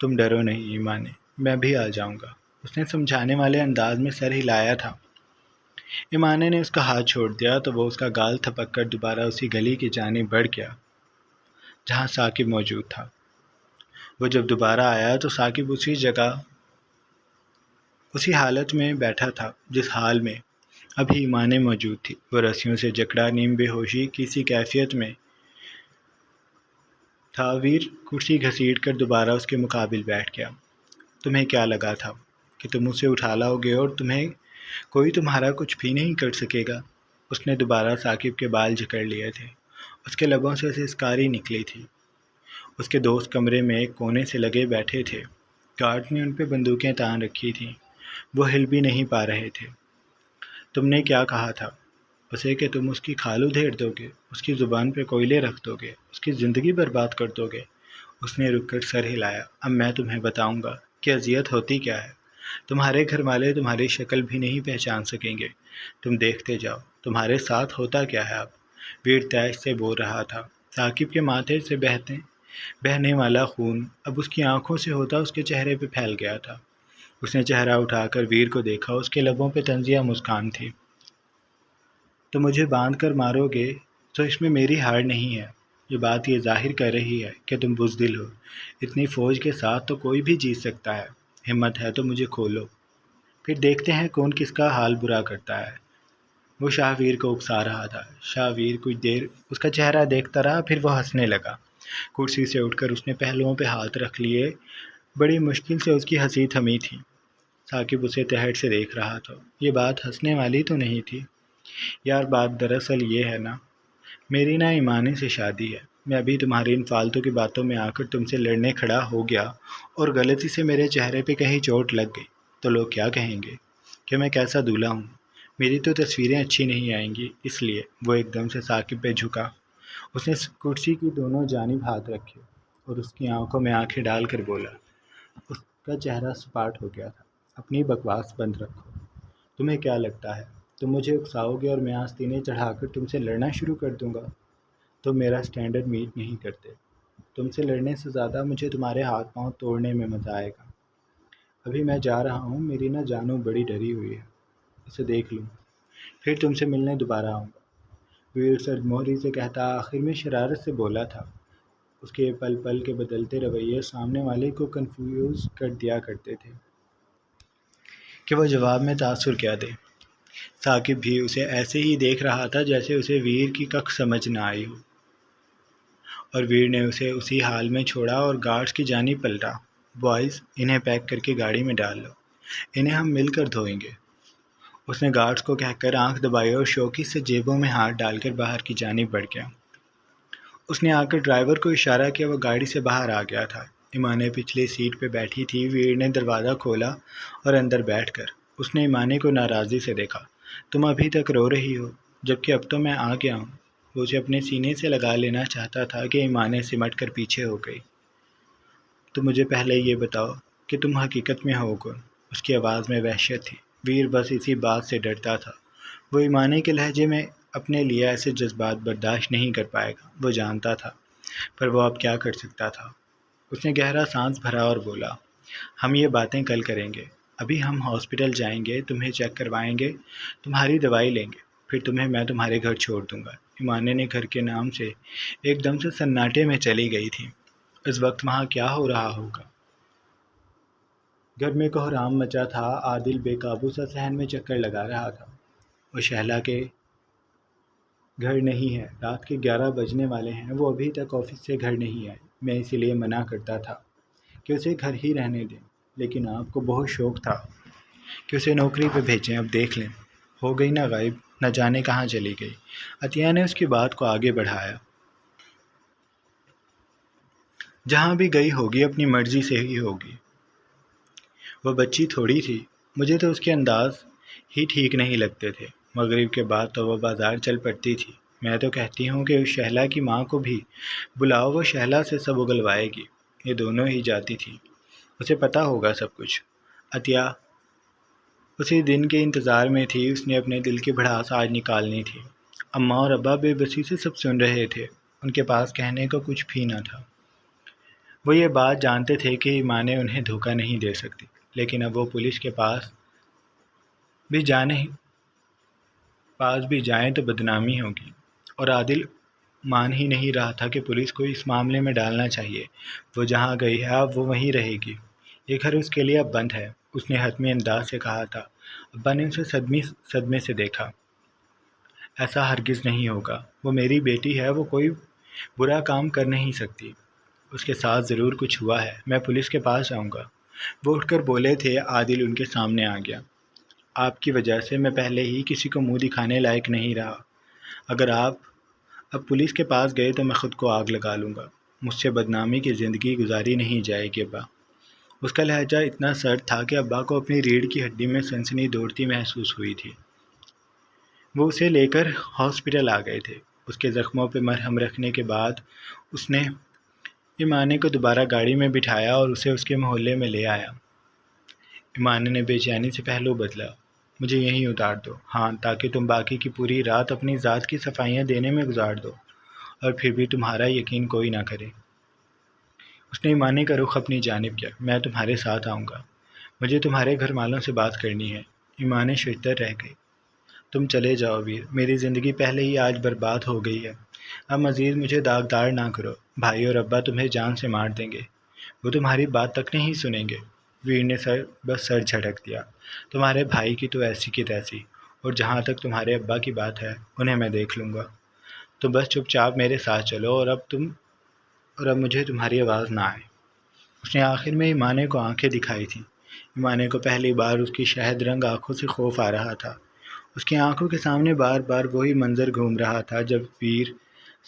تم ڈرو نہیں ایمان نے، میں بھی آ جاؤں گا۔ اس نے سمجھانے والے انداز میں سر ہلایا تھا۔ ایمانے نے اس کا ہاتھ چھوڑ دیا تو وہ اس کا گال تھپک کر دوبارہ اسی گلی کی جانب بڑھ گیا جہاں ثاقب موجود تھا۔ وہ جب دوبارہ آیا تو ثاقب اسی حالت میں بیٹھا تھا جس حال میں ابھی ایمانے موجود تھی۔ وہ رسیوں سے جکڑا نیم بے ہوشی کسی کیفیت میں تھا۔ ویر کرسی گھسیٹ کر دوبارہ اس کے مقابل بیٹھ گیا۔ تمہیں کیا لگا تھا کہ تم اسے اٹھا لاؤ گے اور کوئی تمہارا کچھ بھی نہیں کر سکے گا؟ اس نے دوبارہ ثاقب کے بال جکڑ لیے تھے۔ اس کے لبوں سے سسکاری نکلی تھی۔ اس کے دوست کمرے میں ایک کونے سے لگے بیٹھے تھے۔ گارڈ نے ان پہ بندوقیں تان رکھی تھیں۔ وہ ہل بھی نہیں پا رہے تھے۔ تم نے کیا کہا تھا اسے کہ تم اس کی کھال ادھیڑ دو گے، اس کی زبان پہ کوئلے رکھ دو گے، اس کی زندگی برباد کر دو گے؟ اس نے رک کر سر ہلایا۔ اب میں تمہیں بتاؤں گا کہ اذیت ہوتی کیا ہے۔ تمہارے گھر والے تمہاری شکل بھی نہیں پہچان سکیں گے۔ تم دیکھتے جاؤ تمہارے ساتھ ہوتا کیا ہے اب۔ ویر تیش سے بول رہا تھا۔ ثاقب کے ماتھے سے بہنے والا خون اب اس کی آنکھوں سے ہوتا اس کے چہرے پہ پھیل گیا تھا۔ اس نے چہرہ اٹھا کر ویر کو دیکھا۔ اس کے لبوں پہ طنزیہ مسکان تھی۔ تم مجھے باندھ کر مارو گے تو اس میں میری ہار نہیں ہے۔ یہ بات یہ ظاہر کر رہی ہے کہ تم بزدل ہو۔ اتنی فوج کے ساتھ تو کوئی بھی جیت سکتا ہے۔ ہمت ہے تو مجھے کھولو، پھر دیکھتے ہیں کون کس کا حال برا کرتا ہے۔ وہ شاہ ویر کو اکسا رہا تھا۔ شاہ ویر کچھ دیر اس کا چہرہ دیکھتا رہا، پھر وہ ہنسنے لگا۔ کرسی سے اٹھ کر اس نے پہلوؤں پہ ہاتھ رکھ لیے۔ بڑی مشکل سے اس کی ہنسی تھمی تھی۔ ثاقب اسے تہٹ سے دیکھ رہا تھا۔ یہ بات ہنسنے والی تو نہیں تھی۔ یار بات دراصل یہ ہے نا، میری نہ ایمانے سے شادی ہے۔ میں ابھی تمہاری ان فالتو کی باتوں میں آ کر تم سے لڑنے کھڑا ہو گیا اور غلطی سے میرے چہرے پہ کہیں چوٹ لگ گئی تو لوگ کیا کہیں گے کہ میں کیسا دولہا ہوں۔ میری تو تصویریں اچھی نہیں آئیں گی، اس لیے۔ وہ ایک دم سے ثاقب پہ جھکا۔ اس نے کرسی کی دونوں جانب ہاتھ رکھے اور اس کی آنکھوں میں آنکھیں ڈال کر بولا۔ اس کا چہرہ سپاٹ ہو گیا تھا۔ اپنی بکواس بند رکھو۔ تمہیں کیا لگتا ہے تم مجھے اکساؤ گے اور میں آستینے چڑھا کر تم سے لڑنا شروع کر دوں گا؟ تم میرا سٹینڈرڈ میٹ نہیں کرتے۔ تم سے لڑنے سے زیادہ مجھے تمہارے ہاتھ پاؤں توڑنے میں مزہ آئے گا۔ ابھی میں جا رہا ہوں، میری نہ جانو بڑی ڈری ہوئی ہے، اسے دیکھ لوں، پھر تم سے ملنے دوبارہ آؤں گا۔ ویر سرد مہری سے کہتا آخر میں شرارت سے بولا تھا۔ اس کے پل پل کے بدلتے رویے سامنے والے کو کنفیوز کر دیا کرتے تھے کہ وہ جواب میں تاثر کیا دے۔ ثاقب بھی اسے ایسے ہی دیکھ رہا تھا جیسے اسے ویر کی ککھ سمجھ نہ آئی ہو، اور ویر نے اسے اسی حال میں چھوڑا اور گارڈز کی جانب پلٹا۔ بوائز انہیں پیک کر کے گاڑی میں ڈال لو، انہیں ہم مل کر دھوئیں گے۔ اس نے گارڈز کو کہہ کر آنکھ دبائی اور شوقی سے جیبوں میں ہاتھ ڈال کر باہر کی جانب بڑھ گیا۔ اس نے آ کر ڈرائیور کو اشارہ کیا۔ وہ گاڑی سے باہر آ گیا تھا۔ ایمانے پچھلی سیٹ پہ بیٹھی تھی۔ ویر نے دروازہ کھولا اور اندر بیٹھ کر اس نے ایمانے کو ناراضی سے دیکھا۔ تم ابھی تک رو رہی ہو، جبکہ اب تو میں آ گیا ہوں۔ وہ اسے اپنے سینے سے لگا لینا چاہتا تھا کہ ایمانے سمٹ کر پیچھے ہو گئی۔ تو مجھے پہلے یہ بتاؤ کہ تم حقیقت میں ہو کون؟ اس کی آواز میں وحشت تھی۔ ویر بس اسی بات سے ڈرتا تھا۔ وہ ایمانے کے لہجے میں اپنے لیے ایسے جذبات برداشت نہیں کر پائے گا، وہ جانتا تھا، پر وہ اب کیا کر سکتا تھا۔ اس نے گہرا سانس بھرا اور بولا، ہم یہ باتیں کل کریں گے۔ ابھی ہم ہاسپٹل جائیں گے، تمہیں چیک کروائیں گے، تمہاری دوائی لیں گے، پھر تمہیں میں تمہارے گھر چھوڑ دوں گا۔ ایمانے نے گھر کے نام سے ایک دم سے سناٹے میں چلی گئی تھی۔ اس وقت وہاں کیا ہو رہا ہوگا؟ گھر میں کوہرام مچا تھا۔ عادل بے قابو سا صحن میں چکر لگا رہا تھا۔ وہ شہلا کے گھر نہیں ہے، رات کے 11 بجنے والے ہیں، وہ ابھی تک آفس سے گھر نہیں آئی۔ میں اسی لیے منع کرتا تھا کہ اسے گھر ہی رہنے دیں، لیکن آپ کو بہت شوق تھا کہ اسے نوکری پہ بھیجیں۔ اب دیکھ لیں، ہو گئی نہ غائب، نہ جانے کہاں چلی گئی۔ عطیہ نے اس کی بات کو آگے بڑھایا۔ جہاں بھی گئی ہوگی اپنی مرضی سے ہی ہوگی۔ وہ بچی تھوڑی تھی، مجھے تو اس کے انداز ہی ٹھیک نہیں لگتے تھے۔ مغرب کے بعد تو وہ بازار چل پڑتی تھی۔ میں تو کہتی ہوں کہ اس شہلا کی ماں کو بھی بلاؤ، وہ شہلا سے سب اگلوائے گی۔ یہ دونوں ہی جاتی تھی، اسے پتہ ہوگا سب کچھ۔ عطیہ اسی دن کے انتظار میں تھی، اس نے اپنے دل کی بھڑاس آج نکالنی تھی۔ اماں اور ابا بے بسی سے سب سن رہے تھے، ان کے پاس کہنے کو کچھ بھی نہ تھا۔ وہ یہ بات جانتے تھے کہ ماں نے انہیں دھوکہ نہیں دے سکتی، لیکن اب وہ پولیس کے بھی جانے پاس بھی جائیں تو بدنامی ہوگی، اور عادل مان ہی نہیں رہا تھا کہ پولیس کو اس معاملے میں ڈالنا چاہیے۔ وہ جہاں گئی ہے اب وہ وہیں رہے گی، یہ گھر اس کے لیے اب بند ہے، اس نے حتمی انداز سے کہا تھا۔ ابا نے اسے صدمے سے دیکھا۔ ایسا ہرگز نہیں ہوگا، وہ میری بیٹی ہے، وہ کوئی برا کام کر نہیں سکتی، اس کے ساتھ ضرور کچھ ہوا ہے، میں پولیس کے پاس جاؤں گا۔ وہ اٹھ کر بولے تھے۔ عادل ان کے سامنے آ گیا۔ آپ کی وجہ سے میں پہلے ہی کسی کو منہ دکھانے لائق نہیں رہا، اگر آپ اب پولیس کے پاس گئے تو میں خود کو آگ لگا لوں گا، مجھ سے بدنامی کی زندگی گزاری نہیں جائے گی ابا۔ اس کا لہجہ اتنا سرد تھا کہ ابا کو اپنی ریڑھ کی ہڈی میں سنسنی دوڑتی محسوس ہوئی تھی۔ وہ اسے لے کر ہاسپٹل آ گئے تھے۔ اس کے زخموں پہ مرہم رکھنے کے بعد اس نے ایمانے کو دوبارہ گاڑی میں بٹھایا اور اسے اس کے محلے میں لے آیا۔ ایمانے نے بے چینی سے پہلو بدلا۔ مجھے یہیں اتار دو، ہاں، تاکہ تم باقی کی پوری رات اپنی ذات کی صفائیاں دینے میں گزار دو، اور پھر بھی تمہارا یقین کوئی نہ کرے۔ اس نے ایمانے کا رخ اپنی جانب کیا۔ میں تمہارے ساتھ آؤں گا، مجھے تمہارے گھر والوں سے بات کرنی ہے۔ ایمانے ششدر رہ گئی۔ تم چلے جاؤ ویر، میری زندگی پہلے ہی آج برباد ہو گئی ہے، اب مزید مجھے داغدار نہ کرو، بھائی اور ابا تمہیں جان سے مار دیں گے، وہ تمہاری بات تک نہیں سنیں گے۔ ویر نے بس سر جھٹک دیا۔ تمہارے بھائی کی تو ایسی کی تیسی، اور جہاں تک تمہارے ابا کی بات ہے انہیں میں دیکھ لوں گا، تو بس چپ چاپ میرے ساتھ چلو، اور اب مجھے تمہاری آواز نہ آئے۔ اس نے آخر میں ایمانے کو آنکھیں دکھائی تھیں۔ ایمانے کو پہلی بار اس کی شہد رنگ آنکھوں سے خوف آ رہا تھا۔ اس کی آنکھوں کے سامنے بار بار وہی منظر گھوم رہا تھا جب ویر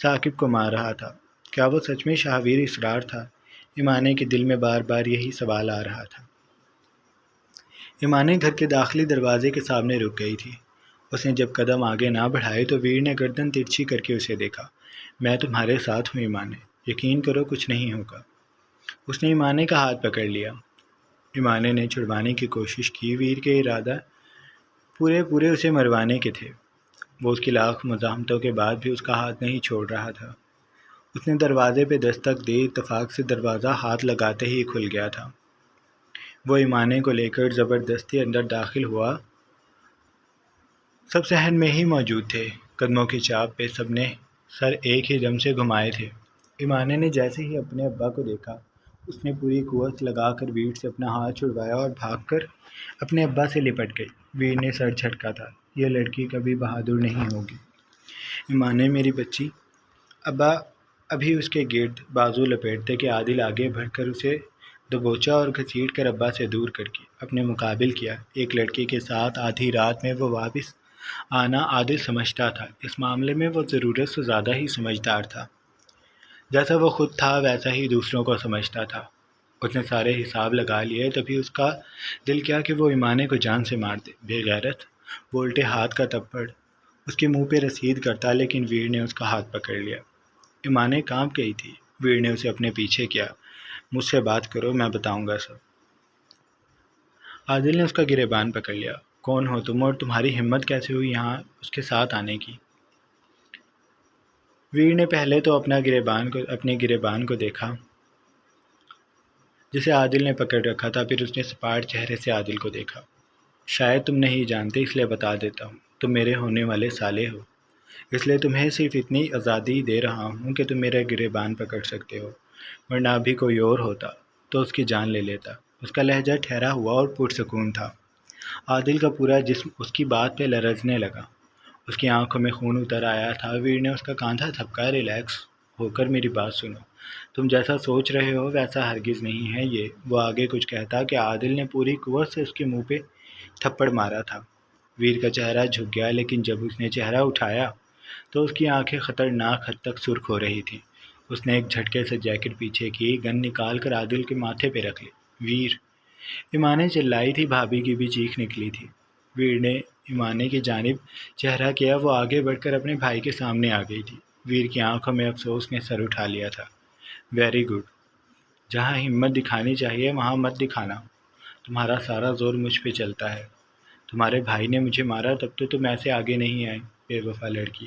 ثاقب کو مار رہا تھا۔ کیا وہ سچ میں شاہویر اسرار تھا؟ ایمانے کے دل میں بار بار یہی سوال آ رہا تھا۔ ایمانے گھر کے داخلی دروازے کے سامنے رک گئی تھی۔ اس نے جب قدم آگے نہ بڑھائے تو ویر نے گردن ترچھی کر کے اسے دیکھا۔ میں تمہارے ساتھ ہوں ایمانے، یقین کرو کچھ نہیں ہوگا۔ اس نے ایمانے کا ہاتھ پکڑ لیا۔ ایمانے نے چھڑوانے کی کوشش کی۔ ویر کے ارادہ پورے اسے مروانے کے تھے۔ وہ اس کی لاکھ مزاحمتوں کے بعد بھی اس کا ہاتھ نہیں چھوڑ رہا تھا۔ اس نے دروازے پہ دستک دی، اتفاق سے دروازہ ہاتھ لگاتے ہی کھل گیا تھا۔ وہ ایمانے کو لے کر زبردستی اندر داخل ہوا۔ سب صحن میں ہی موجود تھے۔ قدموں کی چاپ پہ سب نے سر ایک ہی دم سے گھمائے تھے۔ ایمانے نے جیسے ہی اپنے ابا کو دیکھا، اس نے پوری قوت لگا کر ویر سے اپنا ہاتھ چھڑوایا اور بھاگ کر اپنے ابا سے لپٹ گئی۔ ویر نے سر جھٹکا تھا۔ یہ لڑکی کبھی بہادر نہیں ہوگی۔ ایمانے میری بچی۔ ابا ابھی اس کے گرد بازو لپیٹتے کہ عادل آگے بڑھ کر اسے دبوچا اور گھسیٹ کر ابا سے دور کر کے اپنے مقابل کیا۔ ایک لڑکی کے ساتھ آدھی رات میں وہ واپس آنا عادل سمجھتا تھا۔ اس معاملے میں وہ ضرورت سے زیادہ ہی سمجھدار تھا۔ جیسا وہ خود تھا ویسا ہی دوسروں کو سمجھتا تھا۔ اس نے سارے حساب لگا لیے، تبھی اس کا دل کیا کہ وہ ایمانے کو جان سے مار دے۔ بے غیرت! وہ الٹے ہاتھ کا تپڑ اس کے منہ پہ رسید کرتا، لیکن ویر نے اس کا ہاتھ پکڑ لیا۔ ایمانے کانپ گئی تھی۔ ویر نے اسے اپنے پیچھے کیا۔ مجھ سے بات کرو، میں بتاؤں گا سب۔ عادل نے اس کا گریبان پکڑ لیا۔ کون ہو تم اور تمہاری ہمت کیسے ہوئی یہاں اس کے ساتھ آنے کی؟ ویر نے پہلے تو اپنے گریبان کو دیکھا جسے عادل نے پکڑ رکھا تھا، پھر اس نے سپاٹ چہرے سے عادل کو دیکھا۔ شاید تم نہیں جانتے، اس لیے بتا دیتا ہوں، تم میرے ہونے والے سالے ہو، اس لیے تمہیں صرف اتنی آزادی دے رہا ہوں کہ تم میرا گریبان پکڑ سکتے ہو، ورنہ ابھی کوئی اور ہوتا تو اس کی جان لے لیتا۔ اس کا لہجہ ٹھہرا ہوا اور پرسکون تھا۔ عادل کا پورا جسم اس کی بات پہ لرزنے لگا۔ اس کی آنکھوں میں خون اتر آیا تھا۔ ویر نے اس کا کاندھا تھپکا۔ ریلیکس ہو کر میری بات سنو، تم جیسا سوچ رہے ہو ویسا ہرگز نہیں ہے یہ۔ وہ آگے کچھ کہتا کہ عادل نے پوری قوت سے اس کے منہ پہ تھپڑ مارا تھا۔ ویر کا چہرہ جھک گیا، لیکن جب اس نے چہرہ اٹھایا تو اس کی آنکھیں خطرناک حد تک سرخ ہو رہی تھیں۔ اس نے ایک جھٹکے سے جیکٹ پیچھے کی، گن نکال کر عادل کے ماتھے پہ رکھ لی۔ ویر! ایمانے چلائی تھی، بھابھی کی بھی چیخ نکلی تھی۔ ویر نے ایمانے کی جانب چہرہ کیا۔ وہ آگے بڑھ کر اپنے بھائی کے سامنے آ گئی تھی۔ ویر کی آنکھوں میں افسوس نے سر اٹھا لیا تھا۔ ویری گڈ، جہاں ہمت دکھانی چاہیے وہاں مت دکھانا۔ تمہارا سارا زور مجھ پہ چلتا ہے۔ تمہارے بھائی نے مجھے مارا تب تو تم ایسے آگے نہیں آئے، بے وفا لڑکی۔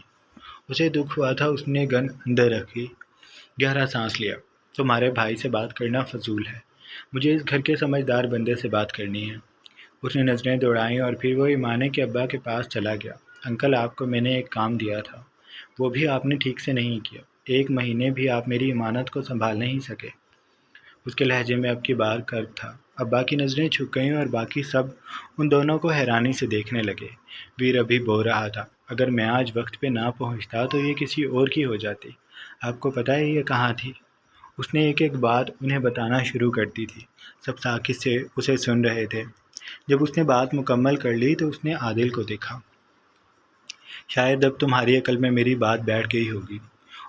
اسے دکھ ہوا تھا۔ اس نے گن اندر رکھی، گہرا سانس لیا۔ تمہارے بھائی سے بات کرنا فضول ہے، مجھے اس گھر کے سمجھدار بندے سے بات کرنی ہے۔ اس نے نظریں دوڑائیں اور پھر وہ ایمانے کے ابا کے پاس چلا گیا۔ انکل، آپ کو میں نے ایک کام دیا تھا، وہ بھی آپ نے ٹھیک سے نہیں کیا۔ 1 مہینے بھی آپ میری امانت کو سنبھال نہیں سکے۔ اس کے لہجے میں اب کی بار کرد تھا۔ ابا کی نظریں جھک گئیں اور باقی سب ان دونوں کو حیرانی سے دیکھنے لگے۔ ویر ابھی بول رہا تھا، اگر میں آج وقت پہ نہ پہنچتا تو یہ کسی اور کی ہو جاتی۔ آپ کو پتہ ہے یہ کہاں تھی؟ اس نے ایک ایک بات انہیں بتانا شروع کر دی تھی۔ سب ساکت سے اسے سن رہے تھے۔ جب اس نے بات مکمل کر لی تو اس نے عادل کو دیکھا۔ شاید اب تمہاری عقل میں میری بات بیٹھ گئی ہوگی،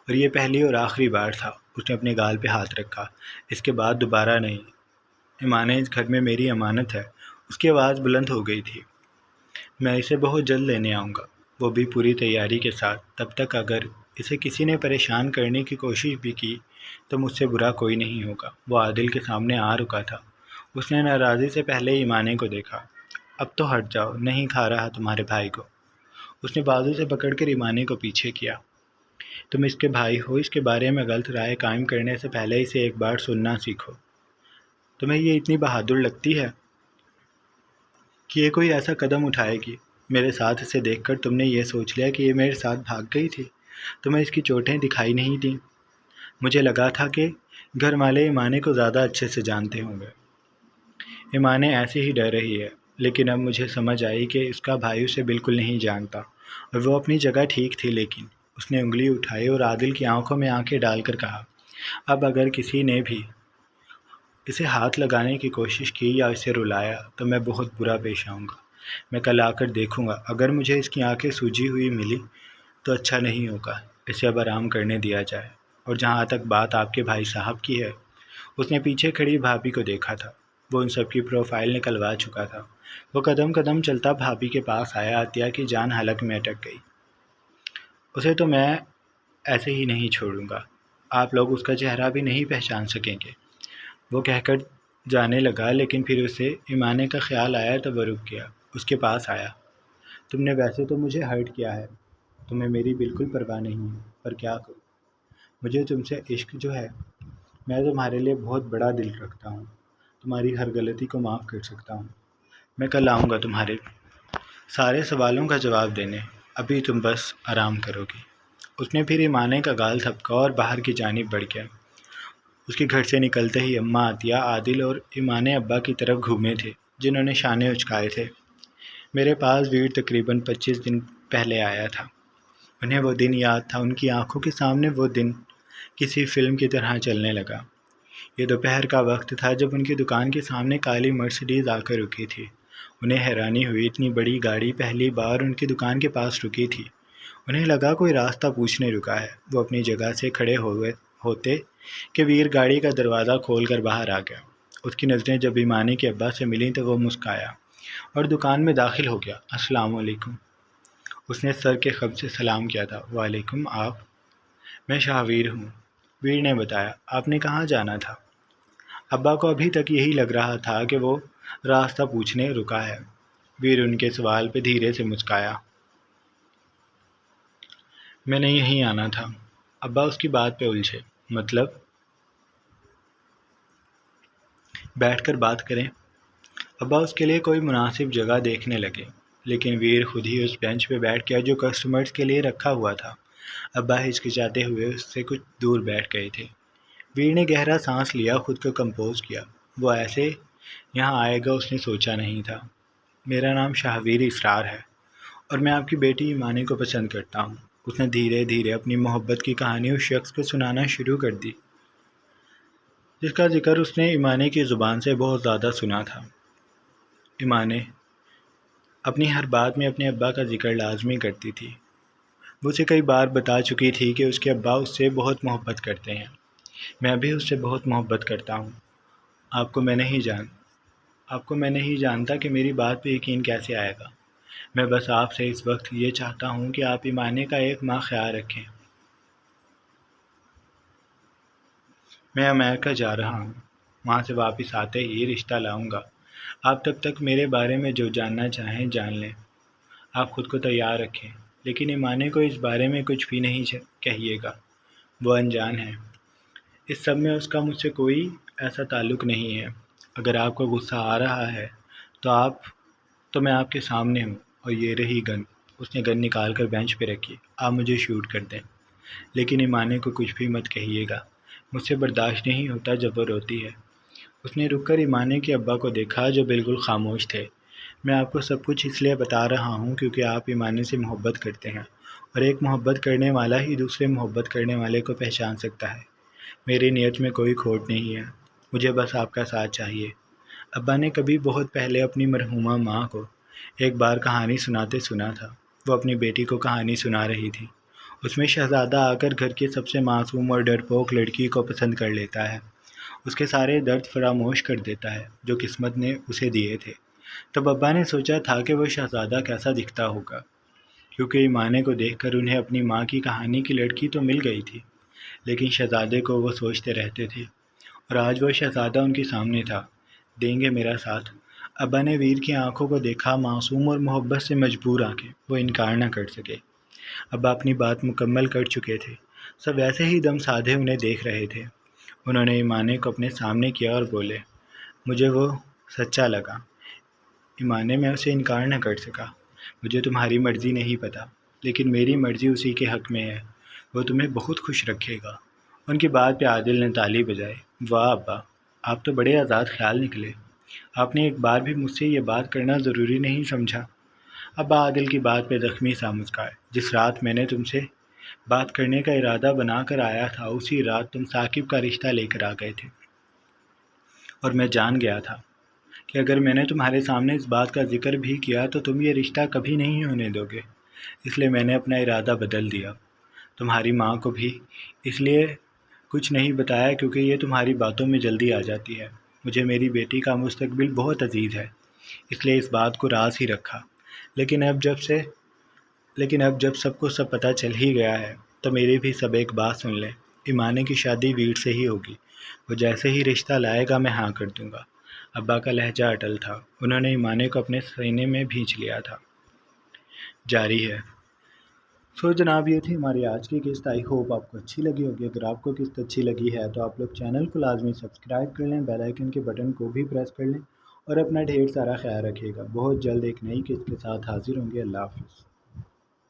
اور یہ پہلی اور آخری بار تھا۔ اس نے اپنے گال پہ ہاتھ رکھا۔ اس کے بعد دوبارہ نہیں۔ ایمانے اس گھر میں میری امانت ہے۔ اس کی آواز بلند ہو گئی تھی۔ میں اسے بہت جلد لینے آؤں گا، وہ بھی پوری تیاری کے ساتھ۔ تب تک اگر اسے کسی نے پریشان کرنے کی کوشش بھی کی تو مجھ سے برا کوئی نہیں ہوگا۔ وہ عادل کے سامنے آ رکا تھا۔ اس نے ناراضی سے پہلے ایمانے کو دیکھا۔ اب تو ہٹ جاؤ، نہیں کھا رہا تمہارے بھائی کو۔ اس نے بازو سے پکڑ کر ایمانے کو پیچھے کیا۔ تم اس کے بھائی ہو، اس کے بارے میں غلط رائے قائم کرنے سے پہلے اسے ایک بار سننا سیکھو۔ تمہیں یہ اتنی بہادر لگتی ہے کہ یہ کوئی ایسا قدم اٹھائے گی؟ میرے ساتھ اسے دیکھ کر تم نے یہ سوچ لیا کہ یہ میرے ساتھ بھاگ گئی تھی؟ تمہیں اس کی چوٹیں دکھائی نہیں دیں؟ مجھے لگا تھا کہ گھر والے ایمانے کو زیادہ اچھے سے جانتے ہوں گے۔ ایمانے ایسے ہی ڈر رہی ہے، لیکن اب مجھے سمجھ آئی کہ اس کا بھائی اسے بالکل نہیں جانتا، اور وہ اپنی جگہ ٹھیک تھی۔ لیکن اس نے انگلی اٹھائی اور عادل کی آنکھوں میں آنکھیں ڈال کر کہا، اب اگر کسی نے بھی اسے ہاتھ لگانے کی کوشش کی یا اسے رلایا تو میں بہت برا پیش آؤں گا۔ میں کل آ کر دیکھوں گا، اگر مجھے اس کی آنکھیں سوجی ہوئی ملی تو اچھا نہیں ہوگا۔ اسے اب آرام کرنے دیا جائے۔ اور جہاں تک بات آپ کے بھائی صاحب کی ہے، اس نے پیچھے کھڑی بھابھی کو دیکھا تھا۔ وہ ان سب کی پروفائل نکلوا چکا تھا۔ وہ قدم قدم چلتا بھابھی کے پاس آیا۔ عطیہ کی جان حلق میں اٹک گئی۔ اسے تو میں ایسے ہی نہیں چھوڑوں گا، آپ لوگ اس کا چہرہ بھی نہیں پہچان سکیں گے، وہ کہہ کر جانے لگا۔ لیکن پھر اسے ایمانے کا خیال آیا تو وہ رک گیا۔ اس کے پاس آیا۔ تم نے ویسے تو مجھے ہرٹ کیا ہے، تمہیں میری بالکل پرواہ نہیں ہے، پر کیا کروں؟ مجھے تم سے عشق جو ہے، میں تمہارے لیے بہت بڑا دل رکھتا ہوں، تمہاری ہر غلطی کو معاف کر سکتا ہوں۔ میں کل آؤں گا تمہارے سارے سوالوں کا جواب دینے، ابھی تم بس آرام کرو گی۔ اس نے پھر ایمانے کا گال تھپکا اور باہر کی جانب بڑھ گیا۔ اس کے گھر سے نکلتے ہی اماں، عطیہ، عادل اور ایمانے ابا کی طرف گھومے تھے، جنہوں نے شانے اچکائے تھے۔ میرے پاس ویر تقریباً 25 دن پہلے آیا تھا۔ انہیں وہ دن یاد تھا۔ ان کی آنکھوں کے سامنے وہ دن کسی فلم کی طرح چلنے لگا۔ یہ دوپہر کا وقت تھا جب ان کی دکان کے سامنے کالی مرسڈیز آ کر رکی تھی۔ انہیں حیرانی ہوئی، اتنی بڑی گاڑی پہلی بار ان کی دکان کے پاس رکی تھی۔ انہیں لگا کوئی راستہ پوچھنے رکا ہے۔ وہ اپنی جگہ سے کھڑے ہوتے کہ ویر گاڑی کا دروازہ کھول کر باہر آ گیا۔ اس کی نظریں جب ایمانے کے ابا سے ملیں تو وہ مسکرایا اور دکان میں داخل ہو گیا۔ السلام علیکم۔ اس نے سر کے خم سے سلام کیا تھا۔ وعلیکم، آپ؟ میں شاہویر ہوں۔ ویر نے بتایا۔ آپ نے کہاں جانا تھا؟ ابا کو ابھی تک یہی لگ رہا تھا کہ وہ راستہ پوچھنے رکا ہے۔ ویر ان کے سوال پہ دھیرے سے مسکرایا۔ میں نے یہیں آنا تھا۔ ابا اس کی بات پہ الجھے۔ مطلب؟ بیٹھ کر بات کریں۔ ابا اس کے لیے کوئی مناسب جگہ دیکھنے لگے، لیکن ویر خود ہی اس بینچ پہ بیٹھ گیا جو کسٹمرز کے لیے رکھا ہوا تھا۔ ابا ہچکچاتے ہوئے اس سے کچھ دور بیٹھ گئے تھے۔ ویر نے گہرا سانس لیا، خود کو کمپوز کیا۔ وہ ایسے یہاں آئے گا اس نے سوچا نہیں تھا۔ میرا نام شاہویر اسرار ہے، اور میں آپ کی بیٹی ایمانے کو پسند کرتا ہوں۔ اس نے دھیرے دھیرے اپنی محبت کی کہانی اس شخص کو سنانا شروع کر دی جس کا ذکر اس نے ایمانے کی زبان سے بہت زیادہ سنا تھا۔ ایمانے اپنی ہر بات میں اپنے ابا کا ذکر لازمی کرتی تھی۔ وہ اسے کئی بار بتا چکی تھی کہ اس کے ابا اس سے بہت محبت کرتے ہیں۔ میں بھی اس سے بہت محبت کرتا ہوں۔ آپ کو میں نہیں جانتا کہ میری بات پہ یقین کیسے آئے گا۔ میں بس آپ سے اس وقت یہ چاہتا ہوں کہ آپ ایمانے کا ایک ماہ خیال رکھیں۔ میں امریکہ جا رہا ہوں، وہاں سے واپس آتے ہی رشتہ لاؤں گا۔ آپ تب تک میرے بارے میں جو جاننا چاہیں جان لیں۔ آپ خود کو تیار رکھیں، لیکن ایمانے کو اس بارے میں کچھ بھی نہیں کہیے گا، وہ انجان ہے۔ اس سب میں اس کا مجھ سے کوئی ایسا تعلق نہیں ہے۔ اگر آپ کو غصہ آ رہا ہے تو میں آپ کے سامنے ہوں، اور یہ رہی گن۔ اس نے گن نکال کر بینچ پہ رکھی۔ آپ مجھے شوٹ کر دیں، لیکن ایمانے کو کچھ بھی مت کہیے گا، مجھ سے برداشت نہیں ہوتا جب وہ روتی ہے۔ اس نے رک کر ایمانے کے ابا کو دیکھا جو بالکل خاموش تھے۔ میں آپ کو سب کچھ اس لیے بتا رہا ہوں کیونکہ آپ ایمانے سے محبت کرتے ہیں، اور ایک محبت کرنے والا ہی دوسرے محبت کرنے والے کو پہچان سکتا ہے۔ میری نیت میں کوئی کھوٹ نہیں ہے، مجھے بس آپ کا ساتھ چاہیے۔ ابا نے کبھی بہت پہلے اپنی مرحومہ ماں کو ایک بار کہانی سناتے سنا تھا۔ وہ اپنی بیٹی کو کہانی سنا رہی تھی۔ اس میں شہزادہ آ کر گھر کے سب سے معصوم اور ڈرپوک لڑکی کو پسند کر لیتا ہے، اس کے سارے درد فراموش کر دیتا ہے جو قسمت نے اسے دیے تھے۔ تب ابا نے سوچا تھا کہ وہ شہزادہ کیسا دکھتا ہوگا، کیونکہ ایمانے کو دیکھ کر انہیں اپنی ماں کی کہانی کی لڑکی تو مل گئی تھی، لیکن شہزادے کو وہ سوچتے رہتے تھے، اور آج وہ شہزادہ ان کے سامنے تھا۔ دیں گے میرا ساتھ؟ ابا نے ویر کی آنکھوں کو دیکھا، معصوم اور محبت سے مجبور آنکھیں، وہ انکار نہ کر سکے۔ ابا اپنی بات مکمل کر چکے تھے، سب ایسے ہی دم سادھے انہیں دیکھ رہے تھے۔ انہوں نے ایمانے کو اپنے سامنے کیا اور بولے، مجھے وہ سچا لگا۔ ایمانے، میں اسے انکار نہ کر سکا۔ مجھے تمہاری مرضی نہیں پتہ، لیکن میری مرضی اسی کے حق میں ہے، وہ تمہیں بہت خوش رکھے گا۔ ان کی بات پہ عادل نے تالی بجائی۔ واہ ابا، آپ تو بڑے آزاد خیال نکلے، آپ نے ایک بار بھی مجھ سے یہ بات کرنا ضروری نہیں سمجھا۔ ابا عادل کی بات پہ زخمی سا مسکرائے۔ جس رات میں نے تم سے بات کرنے کا ارادہ بنا کر آیا تھا، اسی رات تم ثاقب کا رشتہ لے کر آ گئے تھے، اور میں جان گیا تھا کہ اگر میں نے تمہارے سامنے اس بات کا ذکر بھی کیا تو تم یہ رشتہ کبھی نہیں ہونے دو گے، اس لیے میں نے اپنا ارادہ بدل دیا۔ تمہاری ماں کو بھی اس لیے کچھ نہیں بتایا کیونکہ یہ تمہاری باتوں میں جلدی آ جاتی ہے۔ مجھے میری بیٹی کا مستقبل بہت عزیز ہے، اس لیے اس بات کو راز ہی رکھا۔ لیکن اب جب سب کو سب پتہ چل ہی گیا ہے تو میری بھی سب ایک بات سن لیں، ایمانے کی شادی ویر سے ہی ہوگی۔ وہ جیسے ہی رشتہ لائے گا میں ہاں کر دوں گا۔ ابا کا لہجہ اٹل تھا، انہوں نے ایمانے کو اپنے سینے میں بھینچ لیا تھا۔ جاری ہے۔ جناب، یہ تھی ہماری آج کی قسط۔ آئی ہوپ آپ کو اچھی لگی ہوگی۔ اگر آپ کو قسط اچھی لگی ہے تو آپ لوگ چینل کو لازمی سبسکرائب کر لیں، بیل آئیکن کے بٹن کو بھی پریس کر لیں، اور اپنا ڈھیر سارا خیال رکھیے گا۔ بہت جلد ایک نئی قسط کے ساتھ حاضر ہوں گے۔ اللہ حافظ۔